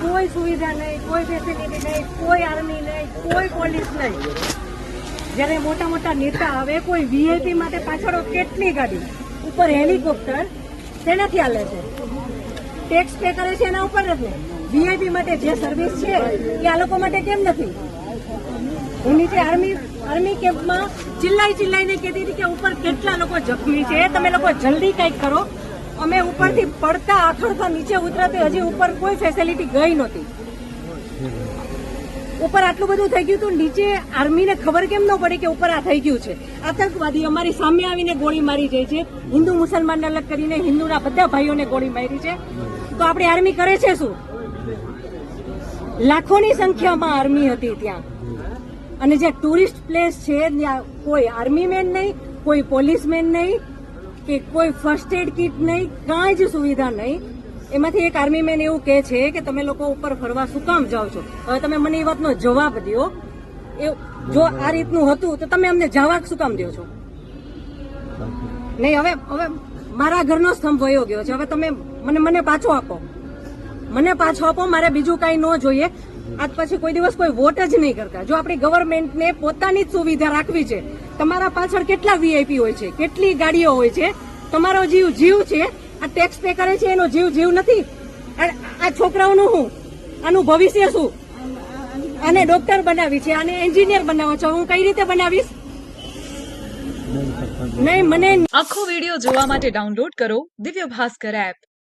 કોઈ સુવિધા નહીં, કોઈ ફેસિલિટી નહીં, કોઈ આર્મી નહીં, કોઈ પોલીસ નહીં. જ્યારે મોટા મોટા નેતા આવે, કોઈ વીઆઈપી માટે પાછળ કેટલી ગાડી, ઉપર હેલિકોપ્ટર તેનાથી હાલે છે, ટેક્સ પે કરે છે એના ઉપર નથી. વીઆઈપી માટે જે સર્વિસ છે એ આ લોકો માટે કેમ નથી? હું નીચે આર્મી કેમ્પમાં ચિલ્લાઈને કહેતી હતી કે ઉપર કેટલા લોકો જખમી છે, તમે લોકો જલ્દી કંઈક કરો. અમે ઉપરથી પડતા આથડતા નીચે ઉતરતી હજી ઉપર કોઈ ફેસિલિટી ગઈ નહોતી. ઉપર આટલું બધું થઈ ગયું હતું, નીચે આર્મીને ખબર કેમ ન પડી કે ઉપર આ થઈ ગયું છે? આતંકવાદી અમારી સામે આવીને ગોળી મારી જાય છે, હિન્દુ મુસલમાનને અલગ કરીને હિન્દુના બધા ભાઈઓને ગોળી મારી છે. તો આપણી આર્મી કરે છે શું? લાખોની સંખ્યામાં આર્મી હતી ત્યાં, અને જે ટુરિસ્ટ પ્લેસ છે ત્યાં કોઈ આર્મી મેન નહીં, કોઈ પોલીસમેન નહીં, કે કોઈ ફર્સ્ટ એડ કિટ નહીં, કાંઈ જ સુવિધા નહીં. એમાંથી એક આર્મી મેન એવું કહે છે કે તમે લોકો ઉપર ફરવા શું કામ જાઓ છો? હવે તમે મને એ વાતનો જવાબ દો. જો આ રીતનું હતું તો તમે અમને જવા શું કામ દો છો? નહીં, હવે મારા ઘરનો સ્તંભ વયો ગયો છે. હવે તમે મને પાછો આપો, મારે બીજું કાંઈ ન જોઈએ. આજ પછી કોઈ દિવસ કોઈ વોટ જ નહીં કરતા. જો આપણી ગવર્મેન્ટને પોતાની જ સુવિધા રાખવી છે, તમારા પાછળ કેટલા વીઆઈપી હોય છે, કેટલી ગાડીઓ હોય છે, તમારો જીવ છે. આ ટેક્સ પે કરે છે એનો જીવ નથી. આ છોકરાઓનું શું? આનું ભવિષ્ય શું? આને ડોક્ટર બનાવી છે, આને એન્જિનિયર બનાવો છો, હું કઈ રીતે બનાવીશ? નહીં, મને આખો વિડિયો જોવા માટે ડાઉનલોડ કરો દિવ્ય ભાસ્કર એપ.